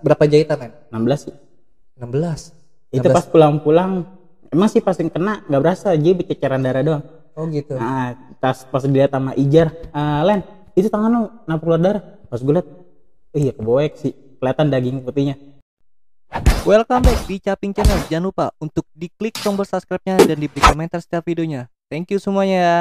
berapa jahitan, men? 16 sih. 16. Itu pas pulang-pulang emang sih pas yang kena nggak berasa, dia berceceran darah doang. Oh gitu. Nah, pas dilihat sama Ijar, Len, itu tangan lu kenapa keluar darah? Pas gue liat, iya keboek sih, kelihatan daging putihnya. Welcome back di Caping Channel. Jangan lupa untuk diklik tombol subscribe-nya dan diberi komentar setiap videonya. Thank you semuanya ya.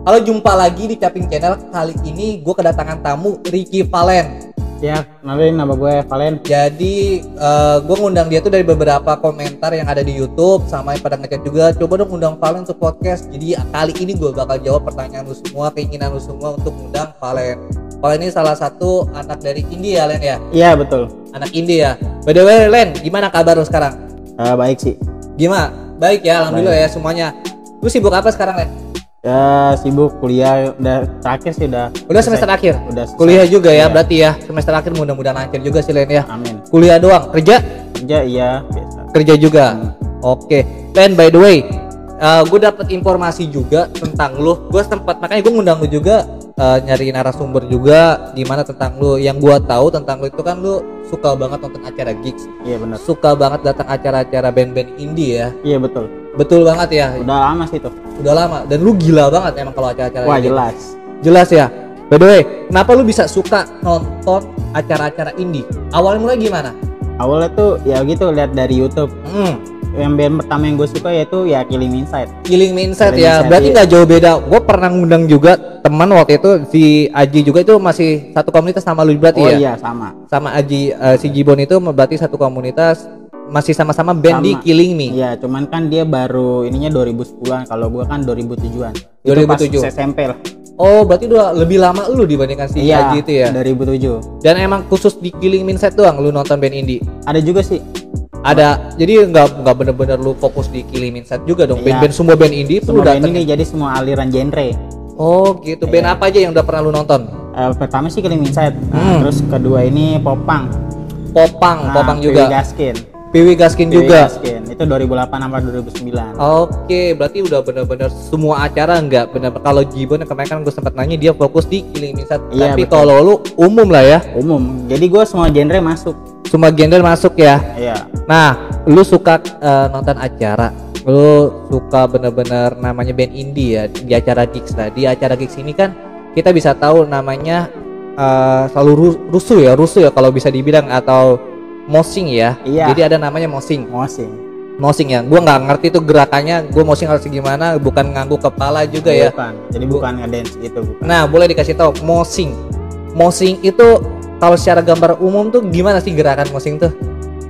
Halo, jumpa lagi di Caping Channel. Kali ini gue kedatangan tamu Ricky Valen. Ya, nama gue Valen. Jadi gue ngundang dia tuh dari beberapa komentar yang ada di YouTube, sama yang pada ngechat juga. Coba dong undang Valen untuk podcast. Jadi kali ini gue bakal jawab pertanyaan lu semua, keinginan lu semua untuk undang Valen. Valen ini salah satu anak dari Indie ya, Len ya? Iya betul. Anak Indie ya. By the way, Len, gimana kabar lu sekarang? Baik sih. Gimana? Baik ya, alhamdulillah ya semuanya. Lu sibuk apa sekarang, Len? Ya sibuk kuliah, udah terakhir sih udah Semester akhir? Udah selesai. Kuliah juga ya, Iya. Berarti ya semester akhir mudah-mudahan lancar juga sih, Len ya. Amin. Kuliah doang, kerja Iya biasa. kerja juga. Oke, Len, by the way, gue dapet informasi juga tentang lu. Gue sempat, makanya gue ngundang lu juga, nyari narasumber juga gimana tentang lu. Yang gue tahu tentang lu itu kan lu suka banget nonton acara gigs, Iya benar. suka banget datang acara-acara band-band indie ya. Iya betul. Betul banget ya. Udah lama sih tuh. Udah lama. Dan lu gila banget emang kalau acara-acara Wah ini. jelas. Jelas ya. By the way, kenapa lu bisa suka nonton acara-acara indie? Awalnya mulai gimana? Awalnya tuh ya gitu, lihat dari YouTube. Yang band pertama yang gue suka yaitu ya Killing Me Inside. Killing Me Inside Killing ya. Me Inside, Berarti iya. nggak jauh beda. Gue pernah ngundang juga teman waktu itu, si Aji juga, itu masih satu komunitas sama lu berarti Oh ya? iya sama. Sama Aji, si Jibon itu berarti satu komunitas, masih sama-sama band di Sama. Killing Me. Iya, cuman kan dia baru ininya 2010-an, kalau gua kan 2007-an. Itu 2007. pas SMP lah. Oh, berarti udah lebih lama lu dibandingkan si Iya, Aji itu ya? 2007. Dan emang khusus di Killing Me Inside doang lu nonton band indie? Ada juga sih. Ada, jadi nggak bener-bener lu fokus di Killing Me Inside juga dong. Iya. Band-band semua band indie tuh lu Semua band datengin. ini jadi semua aliran genre. Oh gitu. Band Iya. apa aja yang udah pernah lu nonton? Pertama sih Killing Me Inside. Terus kedua ini Popang. Popang juga. Piwi Gaskin. Piwi Gaskin Piwi juga. Gaskin. Itu 2008 sampai 2009. Oke, berarti udah bener-bener semua acara nggak bener. Kalau Jibon yang kemarin kan gue sempat nanya, dia fokus di Killing Me Inside. Iya, Tapi betul. kalau lu umum lah ya, Umum. Jadi gua semua genre masuk. semua genre masuk ya. Iya. Nah, lu suka nonton acara, lu suka bener-bener namanya band indie ya di acara gigs lah. Di acara gigs ini kan kita bisa tahu namanya selalu rusuh ya kalau bisa dibilang, atau moshing ya. Iya. Jadi ada namanya moshing. Mosing. Ya, gua nggak ngerti tuh gerakannya. Gua moshing harus gimana? Bukan ngangguk kepala juga ya. Bukan. Jadi bukan ngedance gitu, bukan. Nah, boleh dikasih tahu moshing. Moshing itu kalau secara gambar umum tuh gimana sih gerakan moshing tuh?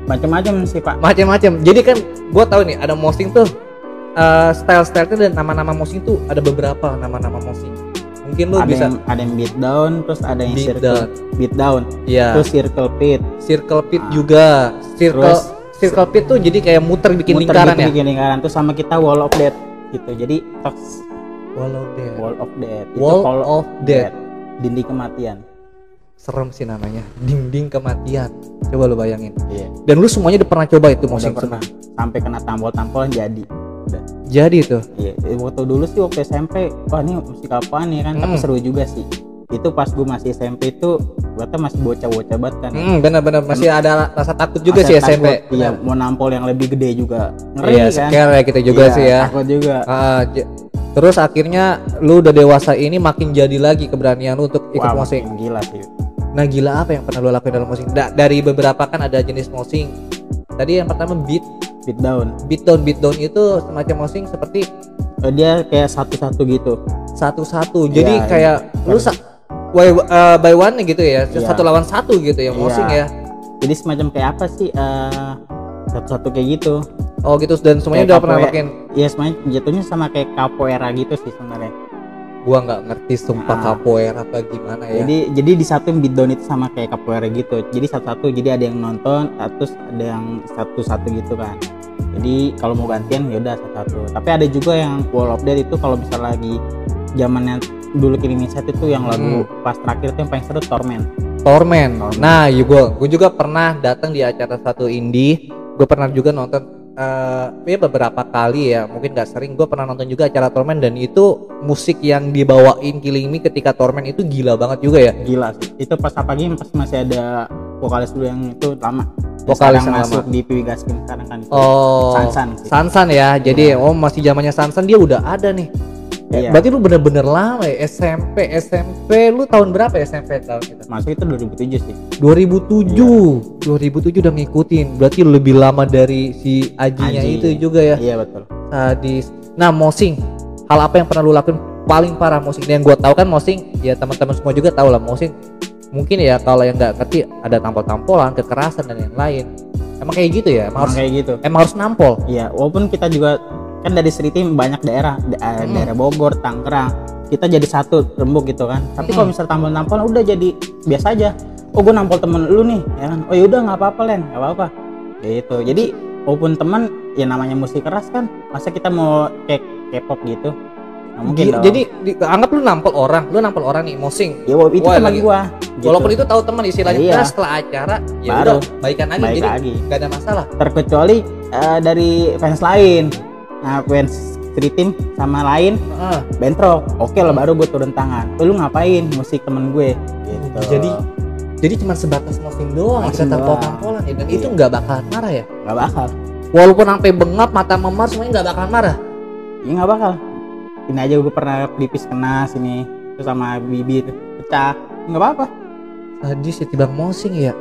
Macam-macam sih, Pak. Macam-macam. Jadi kan gua tahu nih ada moshing tuh, style-style dan nama-nama moshing tuh ada beberapa nama-nama moshing. Mungkin lu bisa Ada yang beat down, terus ada yang Beat circle beat down. Iya. Terus circle pit. Circle pit juga. Circle pit tuh jadi kayak muter bikin Muter lingkaran gitu, ya. bikin lingkaran. Terus sama kita wall of death gitu. Jadi Wall of Death. wall of death. Itu Wall call of Death. Dinding kematian. Serem sih namanya. Dinding kematian. Coba lu bayangin. Iya. Dan lu semuanya udah pernah coba itu Udah moshing pernah. semua. Sampai kena tampol-tampolan jadi. Udah. Jadi tuh. Iya, waktu dulu sih waktu SMP, wah ini musik apaan ya kan, tapi seru juga sih. Itu pas gue masih SMP itu, gue tuh masih bocah-bocah banget kan. Benar-benar masih ada rasa takut juga Masa sih takut, SMP. Iya, mau nampol yang lebih gede juga. Ngeri Iya, kan. scare ya kita juga Iya, sih ya. Takut juga. Terus akhirnya lu udah dewasa ini makin jadi lagi keberanian lu untuk ikut Wah, moshing. makin gila sih. Nah, gila apa yang pernah lu lakuin dalam moshing? Dari beberapa kan ada jenis moshing. Tadi yang pertama beat down itu semacam moshing seperti Dia kayak satu-satu gitu. satu-satu. Jadi Iya, kayak iya. lu by one gitu ya. Iya. Satu lawan satu gitu ya moshing ya. Jadi semacam kayak apa sih? Satu-satu kayak gitu. Oh gitu, dan semuanya Kayak udah pernah capoeira. makin. Iya, semuanya jatuhnya sama kayak capoeira gitu sih sebenarnya. Gua nggak ngerti sumpah Nah. capoeira apa gimana ya. Jadi disatuin beat down itu sama kayak capoeira gitu. Jadi satu-satu, jadi ada yang nonton, terus ada yang satu-satu gitu kan. Jadi kalau mau gantian ya udah satu-satu. Tapi ada juga yang wall of death itu kalau bisa lagi zamannya dulu Killing Me Inside itu yang lagu pas terakhir itu yang paling seru Torment. Nah, gue juga pernah datang di acara satu indie. Gue pernah juga nonton ya beberapa kali ya, mungkin nggak sering. Gue pernah nonton juga acara Torment, dan itu musik yang dibawain Killing Me ketika Torment itu gila banget juga ya. Gila sih. Itu pas apa lagi pas masih ada vokalis dulu yang itu lama. Vokalis Sekarang yang masuk lama. di Piwi Gaskin sekarang kan itu. Oh, Sansan sih. Sansan ya. Jadi masih zamannya Sansan dia udah ada nih. Iya. Berarti lu bener-bener lama ya SMP lu tahun berapa ya SMP tahun kita? Masuk itu 2007 sih. 2007 udah ngikutin. Berarti lu lebih lama dari si Ajinya Aji. itu juga ya. Iya betul. Sadis. Nah, mosing. Hal apa yang pernah lu lakuin paling parah mosing? Dan gua tahu kan mosing, ya teman-teman semua juga tahu lah mosing. Mungkin ya kalau yang nggak ngerti ada tampol-tampolan, kekerasan dan lain-lain. Emang kayak gitu ya? Emang kayak gitu. Emang harus nampol. Iya, walaupun kita juga kan dari Street Team banyak daerah, daerah Bogor, Tangerang. Kita jadi satu rembuk gitu kan. Tapi kalau misalnya tampol-tampol udah jadi biasa aja. Oh, gue nampol temen lu nih, ya kan? Oh yaudah nggak apa-apa Len, nggak apa-apa. Gitu. Jadi walaupun teman ya namanya musik keras kan, masa kita mau kayak K-pop gitu? Nggak mungkin dong. Jadi anggap lu nampol orang nih mosing. Ya itu Wah, teman lagi. gua. Gitu. Walaupun itu tahu teman istilahnya, Iya. nah, setelah acara ya Baru udah baikan lagi. baik Jadi lagi. nggak ada masalah. Terkecuali dari fans lain. Nah, fans Street Team sama lain Heeh. bentrok. Oke lah baru gue turun tangan. Lu ngapain musik temen gue? Gitu. Jadi cuma sebatas mosing doang, Mosing kita doang. tampol-tampolan ya, dan Iya. itu nggak bakalan marah ya. Nggak bakal. Walaupun sampai bengap, mata memar, semuanya nggak bakalan marah. Ini nggak bakal. Ini aja gue pernah pelipis kena sini, terus sama bibir pecah. Nggak apa-apa. Sadis ya tibang mosing ya.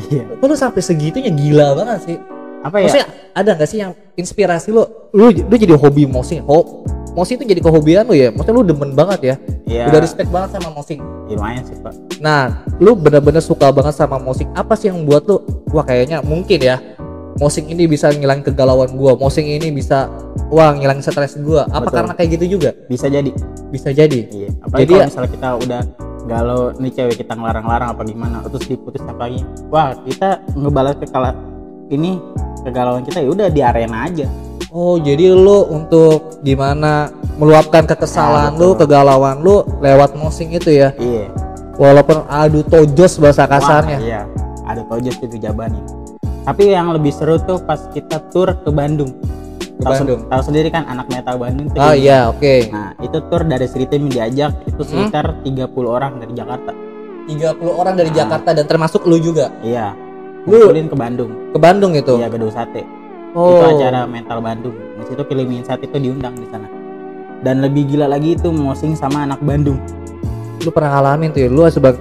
Iya. Kok lu sampai segitunya gila banget sih. Apa ya? Maksudnya ada nggak sih yang inspirasi lu jadi hobi mosing? Mosing itu jadi kehobian lu ya. Maksudnya lu demen banget ya. Iya. Udah respect banget sama mosing. Ya, lumayan sih pak. Nah, lu bener-bener suka banget sama mosing. Apa sih yang buat lu, wah kayaknya mungkin ya, mosing ini bisa ngilangin kegalauan gua. Mosing ini bisa, wah ngilangin stres gua. Apa Betul. karena kayak gitu juga? Bisa jadi. Bisa jadi. Iya. Apalagi Jadi kalau ya- misalnya kita udah galau nih cewek kita ngelarang-larang apa gimana, terus diputus apa lagi? Wah kita ngebalas ini kegalauan kita ya udah di arena aja. Oh, jadi lu untuk gimana meluapkan kekesalan Nah, lu, betul. kegalauan lu lewat mosing itu ya. Iya. Walaupun adu tojos bahasa Wah, kasarnya. iya. Ada tojos itu jabanin. Tapi yang lebih seru tuh pas kita tur ke Bandung. Bandung. Tahu sendiri kan anak metal Bandung tuh. Oh iya, oke. Nah, itu tur dari Street Team diajak itu sekitar 30 orang dari Jakarta. 30 orang dari Jakarta dan termasuk lu juga Iya. Lu- Ngumpulin ke Bandung. ke Bandung itu. Iya, Gedung Sate. Oh. Itu acara metal Bandung. Di situ Kilimin Sate itu diundang di sana. Dan lebih gila lagi itu mosing sama anak Bandung. Lu pernah ngalamin tuh ya,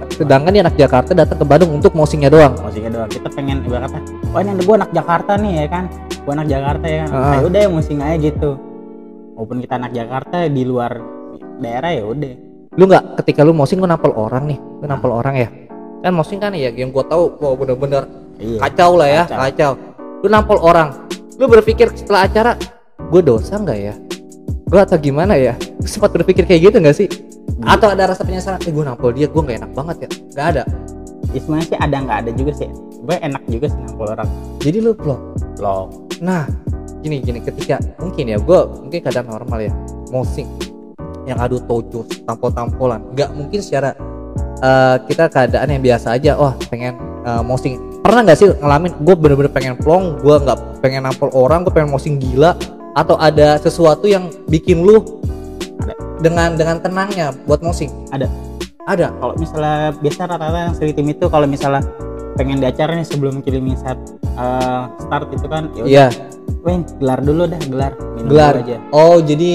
sedangkan dia anak Jakarta datang ke Bandung untuk mosingnya doang. Mosingnya doang. Kita pengen ibaratnya, wah ini gue anak Jakarta nih ya kan. Gue anak Jakarta ya kan. Ah. Ya udah ya mosing aja gitu. Walaupun kita anak Jakarta di luar daerah ya udah. Lu nggak ketika lu mosing lu nampol orang nih, lu nampol orang ya. Kan mosing kan ya yang gua tahu, wah bener-bener Iya. kacau lah ya, Kacau. kacau. Lu nampol orang, lu berpikir setelah acara, gue dosa nggak ya? Gue atau gimana ya? Lu sempat berpikir kayak gitu nggak sih? Atau ada rasa penyesalan, gue nampol dia, gue nggak enak banget ya? Nggak ada. Sebenarnya sih ada nggak ada juga sih. Gue enak juga sih nampol orang. Jadi lu vlog. Loh. Nah, gini ketika mungkin ya, gue mungkin keadaan normal ya, mosing yang adu tojos, tampol-tampolan, nggak mungkin secara kita keadaan yang biasa aja. Wah pengen mosing. Pernah nggak sih ngalamin? Gue bener-bener pengen plong, gue nggak pengen nampol orang, gue pengen mosing gila. Atau ada sesuatu yang bikin lu Ada. dengan tenangnya buat mosing? Ada. Ada. Kalau misalnya biasa rata-rata yang Street Team itu kalau misalnya pengen di acara nih sebelum Kilimin start itu kan ya udah, Iya. Weng, gelar dulu dah, gelar. Minum Gelar. dulu aja. Oh jadi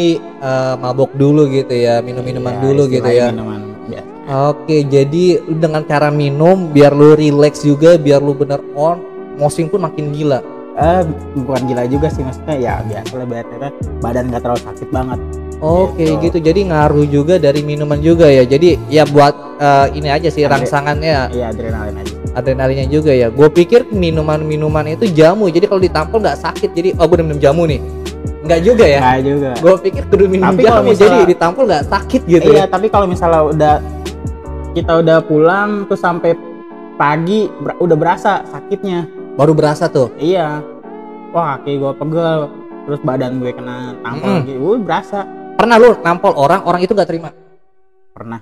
mabok dulu gitu ya, minum-minuman Iya, dulu gitu istilahnya ya. Minuman biasa. Oke, jadi lu dengan cara minum biar lu relax juga, biar lu bener on, mosing pun makin gila. Bukan gila juga sih maksudnya ya biasa lah biar badan nggak terlalu sakit banget. Oke, Gitu. gitu. Jadi ngaruh juga dari minuman juga ya. Jadi ya buat ini aja sih rangsangannya, Iya adrenalin aja. adrenalinnya juga ya. Gue pikir minuman-minuman itu jamu. Jadi kalau ditampol nggak sakit. Jadi oh gue udah minum jamu nih. Nggak juga ya. Nggak juga. Gue pikir kudu minum Tapi jamu kalau misalnya- jadi ditampol nggak sakit gitu Iya ya. tapi kalau misalnya kita udah pulang tuh sampai pagi udah berasa sakitnya. Baru berasa tuh. Iya. Wah kaki gue pegel. Terus badan gue kena tampol gitu. Berasa. Pernah lu nampol orang itu nggak terima? Pernah.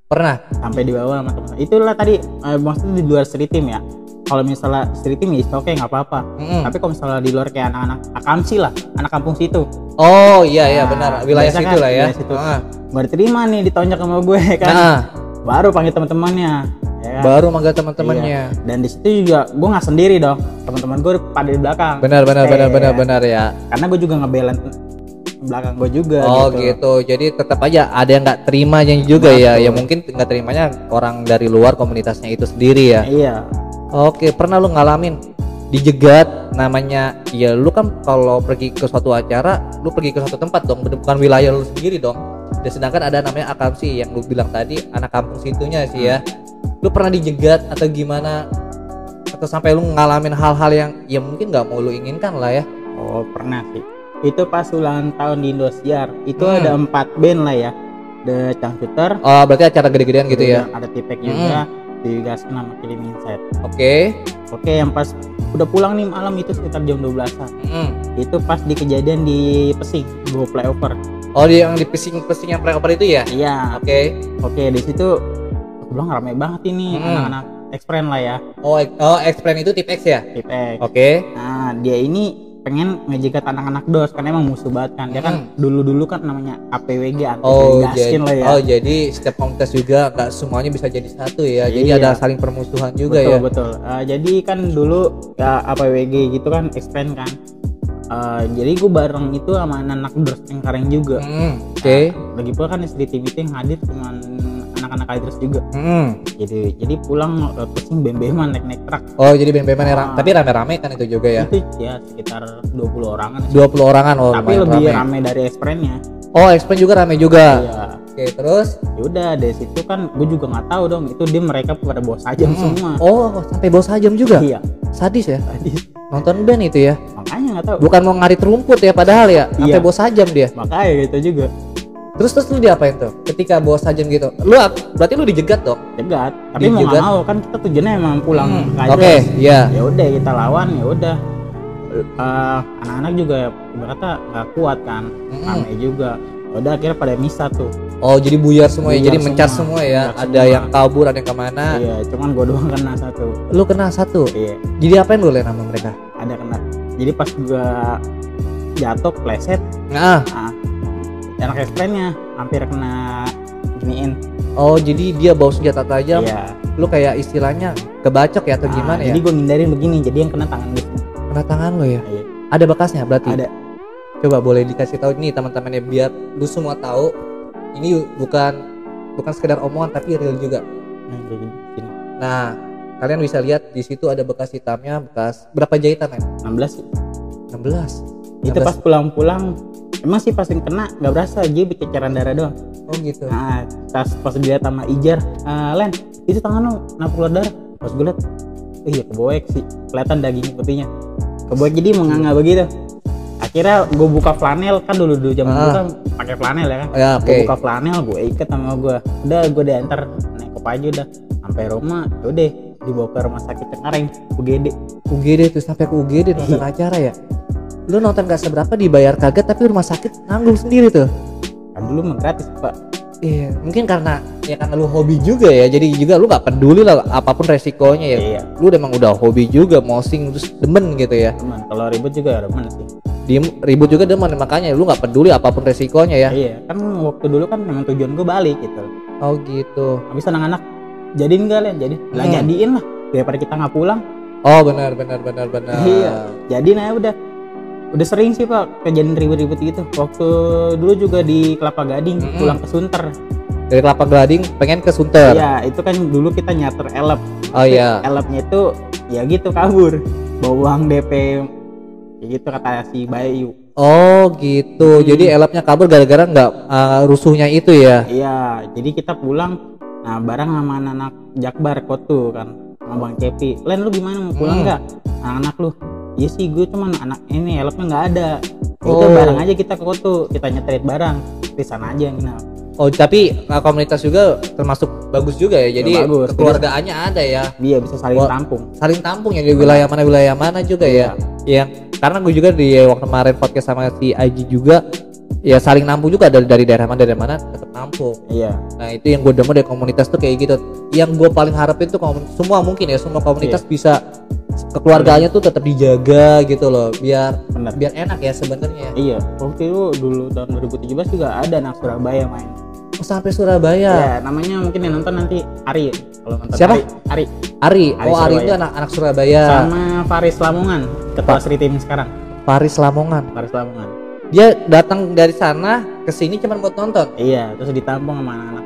Pernah. Sampai di bawah sama teman. Itulah tadi maksudnya di luar Street Team ya. Kalau misalnya Street Team ya oke nggak apa-apa. Tapi kalau misalnya di luar kayak anak-anak akamsi lah, anak kampung situ. Oh iya Nah, benar. Wilayah biasa situ kan, lah ya. wilayah situ. Gak diterima nih ditonjok sama gue kan. Nah, Baru panggil teman-temannya. ya kan? Baru manggil teman-temannya. Iya. Dan di situ juga gue nggak sendiri dong, teman-teman gue pada di belakang. Benar ya. Karena gue juga ngebelain belakang gue juga. Oh gitu. Jadi tetap aja ada yang nggak terimanya juga ya. Ya mungkin nggak terimanya orang dari luar komunitasnya itu sendiri ya. Iya. Oke, pernah lu ngalamin dijegat namanya? Ya lu kan kalau pergi ke suatu acara, lu pergi ke suatu tempat dong, bukan wilayah lu sendiri dong. Dan sedangkan ada namanya akamsi yang lu bilang tadi anak kampung situnya sih ya. Lu pernah dijegat atau gimana? Atau sampai lu ngalamin hal-hal yang ya mungkin nggak mau lu inginkan lah ya? Oh pernah sih. Itu pas ulang tahun di Indosiar. Itu ada 4 band lah ya. The Cangcuter. Oh berarti acara gede-gedean gitu ya? Ada Tipek juga. Digaskan sama Killing Inside. Oke, yang pas udah pulang nih malam itu sekitar jam 12-an. Itu pas di kejadian di Pesing, Go Flyover. Oh yang di Pesing yang flyover itu ya? Iya. Oke, di situ aku bilang rame banget ini anak-anak X-Friend lah ya. Oh X-Friend itu tip X ya? Tip X. Oke. Nah, dia ini pengen ngejegat anak-anak DOS karena emang musuh banget kan. Dia kan dulu kan namanya APWG jadi, lah ya. Oh, jadi setiap komunitas juga nggak semuanya bisa jadi satu ya. Jadi Iya. ada saling permusuhan juga betul, ya. Betul. Jadi kan dulu ya APWG gitu kan X-Friend kan. Jadi gue bareng itu sama anak DOS Cengkareng juga. Oke. Lagi pula kan istri tim itu yang hadir cuman anak-anak Kalidres juga. Jadi pulang pusing bem-beman naik truk. Oh jadi bem-beman tapi rame-rame kan itu juga ya? Itu ya sekitar 20 orangan. 20 orangan tapi lebih rame dari X-Friend-nya. Oh X-Friend juga rame juga? Iya. Oke terus? Yaudah dari situ kan gue juga nggak tahu dong itu mereka pada bawa sajam semua. Oh sampai bawa sajam juga? Iya. Sadis ya? Sadis. Nonton band itu ya? Makanya nggak tahu. Bukan mau ngarit rumput ya padahal ya? Sampai bawa sajam dia? Makanya gitu juga. Terus lu diapain tuh? Ketika bawa sajam gitu, berarti lu dijegat dong? Jegat, tapi mau nggak mau kan kita tujuannya emang pulang Oke, iya. Ya udah kita lawan, ya udah. Anak-anak juga berkata nggak kuat kan, rame juga. Udah akhirnya pada misah tuh. Oh jadi buyar semua ya, jadi mencar semua ya. Ada yang kabur, ada yang kemana? Iya, cuman gua doang kena satu. Lu kena satu? Iya. Jadi apain lu Len sama mereka? Ada kena. Jadi pas gua jatuh pleset. Anak X-Friend-nya hampir kena giniin. Oh jadi dia bawa senjata tajam. Iya. Lu kayak istilahnya kebacok ya atau gimana ya? Jadi gua ngindarin begini, jadi yang kena tangan gue. Kena tangan lo ya? Iya. Ada bekasnya berarti? Ada. Coba boleh dikasih tahu nih teman-temannya biar lu semua tahu ini bukan sekedar omongan tapi real juga. Nah, jadi gini. Nah, kalian bisa lihat di situ ada bekas hitamnya, bekas berapa jahitan ya? 16 sih. 16. Itu pas pulang-pulang emang sih pas yang kena nggak berasa aja berceceran darah doang. Oh gitu. Nah, pas dilihat sama Ijar, Len, itu tangan lo kenapa keluar darah? Pas gue liat, iya keboek sih, kelihatan daging putihnya. Keboek jadi menganga begitu. Akhirnya gue buka flanel kan dulu zaman dulu kan pakai flanel ya kan. Ya, Gue buka flanel, gue ikat sama gue. Udah gue diantar naik kop aja udah sampai rumah. Udah dibawa ke rumah sakit Cengkareng, UGD tuh sampai ke UGD nonton acara ya. Lu nonton gak seberapa dibayar kaget tapi rumah sakit nanggung sendiri tuh. Kan dulu mah gratis pak. Iya, mungkin karena lu hobi juga ya. Jadi juga lu gak peduli lah apapun resikonya ya. Iya. Lu emang udah hobi juga, mosing terus demen gitu ya. Teman, kalau ribut juga demen sih. Ribut juga demen, makanya lu gak peduli apapun resikonya ya. Iya, kan waktu dulu kan memang tujuan gue balik gitu. Oh gitu. Habis anak-anak jadiin gak Len? Jadi lah jadiin lah daripada kita nggak pulang. Oh benar. Iya, jadiin aja udah sering sih pak kejadian ribut-ribut gitu. Waktu dulu juga di Kelapa Gading pulang ke Sunter. Dari Kelapa Gading pengen ke Sunter. Iya, itu kan dulu kita nyater elep. Oh iya. Elepnya itu ya gitu kabur, bawa uang DP kayak gitu kata si Bayu. Oh gitu. Jadi elapnya kabur gara-gara nggak rusuhnya itu ya? Iya, jadi kita pulang. Nah bareng sama anak Jakbar Kotu kan, sama Bang Cepi. Len lu gimana mau pulang nggak? Anak-anak lu? Iya sih gue cuman anak ini elapnya nggak ada. Itu bareng aja kita ke Kotu, kita nyeterit bareng di sana aja nginap. Oh tapi komunitas juga termasuk bagus juga ya. Jadi bagus. kekeluargaannya ada ya. Iya bisa saling tampung. Saling tampung ya di wilayah mana juga ya. Yang karena gue juga di waktu kemarin podcast sama si Aji juga ya saling nampung juga dari daerah mana tetap nampung. Iya. Nah itu yang gue demen dari komunitas tuh kayak gitu. Yang gue paling harapin tuh semua komunitas bisa kekeluargaannya tuh tetap dijaga gitu loh, biar enak ya sebenarnya. Iya, waktu itu dulu tahun 2017 juga ada anak Surabaya main. Oh, sampai Surabaya. Ya, namanya mungkin yang nonton nanti Ari. Kalau nonton Siapa? Ari Ari itu Surabaya. anak Surabaya. Sama Faris Lamongan, ketua Sri Tim sekarang. Faris Lamongan. Dia datang dari sana ke sini cuma buat nonton. Iya, terus ditampung sama anak-anak.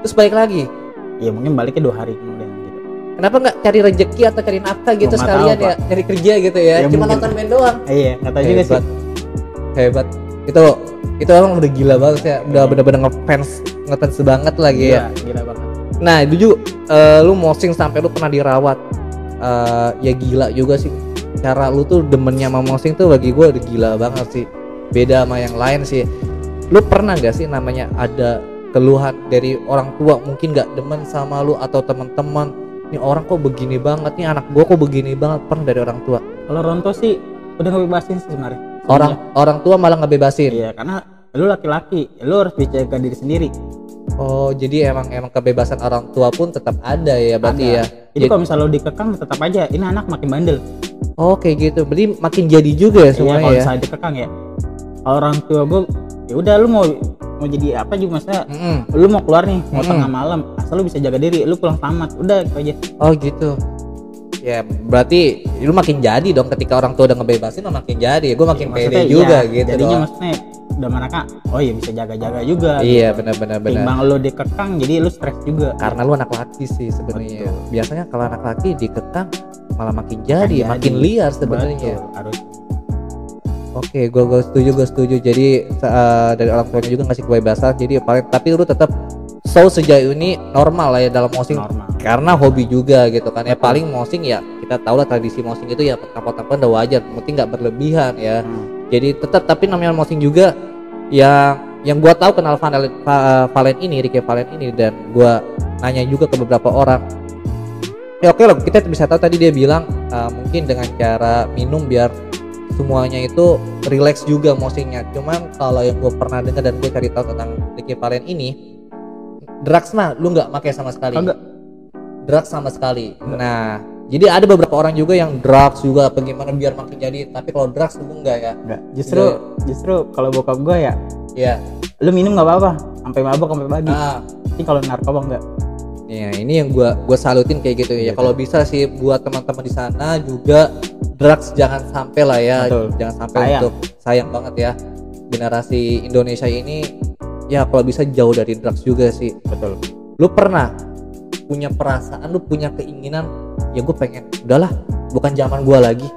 Terus balik lagi. Iya, mungkin baliknya 2 hari kemudian gitu. Kenapa nggak cari rezeki atau cari nafkah gitu Gua nggak sekalian tahu, ya, cari kerja gitu ya. Ya, Cuma mungkin. nonton band doang. Iya, nggak tahu juga sih. Hebat. Itu orang udah gila banget ya. Udah bener-bener ngefans banget lagi ya. Gila banget. Nah, itu lu mosing sampai lu pernah dirawat. Ya gila juga sih. Cara lu tuh demennya sama mosing tuh bagi gue udah gila banget sih. Beda sama yang lain sih. Lu pernah gak sih namanya ada keluhan dari orang tua mungkin gak demen sama lu atau teman-teman, nih orang kok begini banget, nih anak gua kok begini banget, pernah dari orang tua? Kalau Ronto sih udah ngebebasin sih sebenarnya. Orang tua malah ngebebasin. Iya, karena lu laki-laki, lu harus menjaga diri sendiri. Oh, jadi emang kebebasan orang tua pun tetap ada ya berarti ya. Jadi kalau misalnya lu dikekang tetap aja ini anak makin bandel. Oh, kayak gitu. Berarti makin jadi juga ya semuanya kalau ya. misalnya dikekang ya. Kalau orang tua gua ya udah lu mau jadi apa juga maksudnya. Lu mau keluar nih, mau tengah malam, asal lu bisa jaga diri, lu pulang selamat. Udah gitu aja. Oh, gitu. Ya, berarti lu makin jadi dong ketika orang tua udah ngebebasin lu makin jadi. Gua makin pede juga gitu. Jadinya dong. maksudnya udah mereka oh iya bisa jaga-jaga juga. Iya, gitu. benar. Timbang lu dikekang jadi lu stres juga. Karena lu anak laki sih sebenarnya. Betul. Biasanya kalau anak laki dikekang malah makin jadi, makin liar sebenarnya. Harus. Oke, gue setuju. Jadi dari orang tuanya juga ngasih kebebasan. Jadi paling tapi lu tetap sejauh ini normal lah ya dalam mosing. Normal. Karena hobi juga gitu kan. Ya paling mosing ya kita tahu lah tradisi mosing itu ya tampil-tampil udah wajar, penting nggak berlebihan ya. Jadi tetap tapi namanya mosing juga yang gua tahu kenal Valen ini, Ricky Valen ini, dan gua nanya juga ke beberapa orang. Ya oke lah, kita bisa tahu tadi dia bilang mungkin dengan cara minum biar semuanya itu relax juga mosingnya. Cuman kalau yang gue pernah dengar dan gue cari tahu tentang Ricky Valen ini, drugs mah lu nggak pakai sama sekali. Enggak. Drugs sama sekali. Nah, jadi ada beberapa orang juga yang drugs juga bagaimana biar makin jadi, tapi kalau drugs lu enggak ya? Enggak. Justru kalau bokap gue ya, Iya. lu minum nggak apa-apa, sampai mabok sampai pagi. Ah. Tapi kalau narkoba enggak. Ya, ini yang gua salutin kayak gitu ya. Kalau bisa sih buat teman-teman di sana juga drugs jangan sampai lah ya. Betul. Jangan sampai untuk sayang banget ya. Generasi Indonesia ini ya kalau bisa jauh dari drugs juga sih. Betul. Lu pernah punya perasaan, lu punya keinginan ya gue pengen udahlah bukan zaman gua lagi,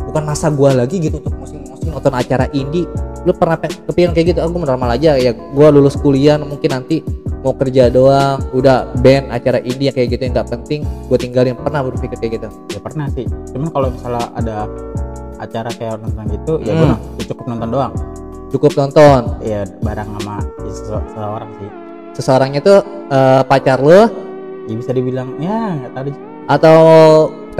bukan masa gua lagi gitu untuk musing-musing nonton acara indie. Lu pernah kepikiran kayak gitu? Aku normal aja ya, gua lulus kuliah mungkin nanti mau kerja doang, udah band acara indie yang kayak gitu yang nggak penting gue tinggalin. Pernah berpikir kayak gitu? Ya pernah sih, cuman kalau misalnya ada acara kayak nonton gitu ya gue cukup nonton doang. Cukup nonton? Iya, bareng sama seseorang sih. Seseorangnya tuh pacar lo? Ya bisa dibilang ya nggak tahu. Atau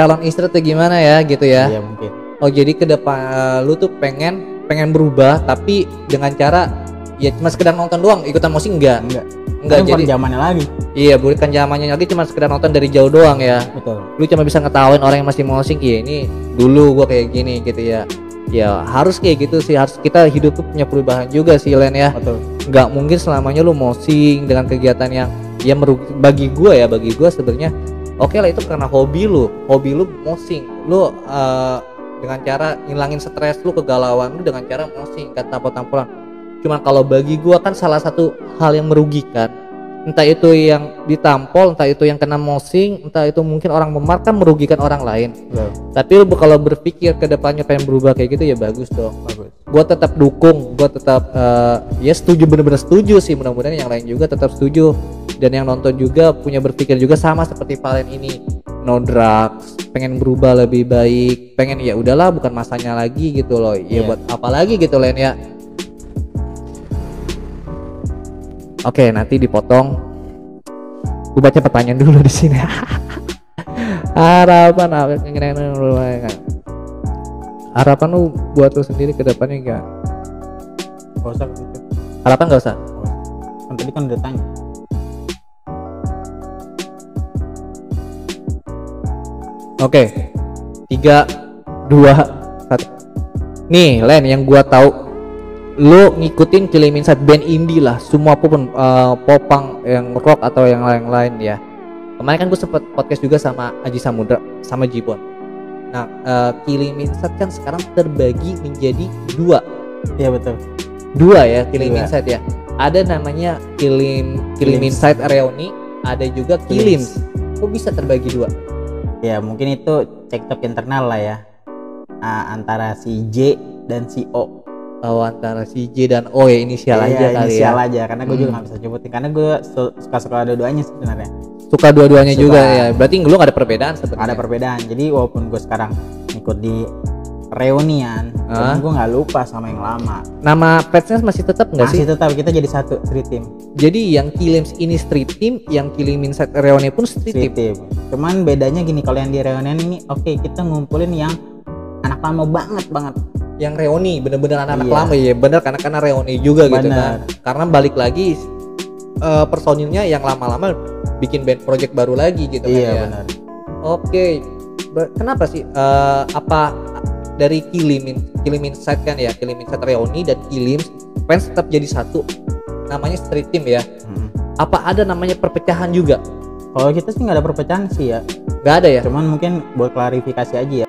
calon istri atau gimana ya gitu ya? Iya mungkin. Oh jadi ke depan lu tuh pengen berubah tapi dengan cara ya cuma sekedar nonton doang, ikutan musik enggak Bukan zamannya lagi. Iya, bukan zamannya lagi, cuma sekedar nonton dari jauh doang ya. Betul. Lu cuma bisa ngetawain orang yang masih mosing, ya ini dulu gua kayak gini gitu ya. Ya harus kayak gitu sih, harus kita hidup tuh punya perubahan juga sih Len ya. Betul. Nggak mungkin selamanya lu mosing dengan kegiatan yang ya bagi gua sebenarnya oke lah itu karena hobi lu mosing. Lu dengan cara ngilangin stres lu, kegalauan lu dengan cara mosing kan tampol-tampolan. Cuman kalau bagi gua kan salah satu hal yang merugikan, entah itu yang ditampol, entah itu yang kena mosing, entah itu mungkin orang memar kan merugikan orang lain. Tapi lu kalau berpikir ke depannya pengen berubah kayak gitu ya bagus dong. Bagus. Gua tetap dukung, gua tetap ya setuju, bener-bener setuju sih. Mudah-mudahan yang lain juga tetap setuju, dan yang nonton juga punya berpikir juga sama seperti Valen ini. No drugs, pengen berubah lebih baik, pengen ya udahlah bukan masanya lagi gitu loh. Ya buat apa lagi gitu Len ya. Oke, nanti dipotong. Gue baca pertanyaan dulu di sini. Harapan lu buat lu sendiri ke depannya enggak? Gak usah gitu. Harapan enggak usah. Kan tadi kan udah tanya. Oke. 3 2 1. Nih, Len, yang gua tahu lu ngikutin Killing Inside band indie lah, semua pun popang yang rock atau yang lain-lain ya. Kemarin kan gue sempet podcast juga sama Aji Samudra sama Jibon. Nah, Killing Inside kan sekarang terbagi menjadi dua Iya betul. ya Killing Dua. Inside ya. Ada namanya Killing Inside Reoni, ada juga Kilims. Kok bisa terbagi dua? Ya mungkin itu cekcok internal lah ya, antara si J dan si O. Oh, antara si J dan O ya, inisial Iya, aja kali inisial ya. aja, karena gue juga nggak bisa nyebutin karena gue suka dua-duanya sebenarnya. Suka dua-duanya Suka. juga ya. Berarti lu gak ada perbedaan sebenarnya. Ada perbedaan. Jadi walaupun gue sekarang ikut di reunian, cuman gue nggak lupa sama yang lama. Nama fansnya masih tetap nggak sih? Masih tetap kita jadi satu street team. Jadi yang Kilims ini street team, yang Killing Inside Reoni pun street team. Street team. Cuman bedanya gini, kalau yang di reunian ini oke, kita ngumpulin yang anak lama banget. Yang Reoni bener-bener anak-anak Iya. lama ya, bener karena Reoni juga gitu kan. Bener. Karena balik lagi personilnya yang lama-lama bikin band project baru lagi gitu kan Iya ya. benar. Oke, kenapa sih apa dari Killing Inside kan ya, Killing Inside Reoni dan Kilims fans tetap jadi satu, namanya street team ya. Apa ada namanya perpecahan juga? Kalau kita sih nggak ada perpecahan sih ya. Nggak ada ya? Cuman mungkin buat klarifikasi aja ya.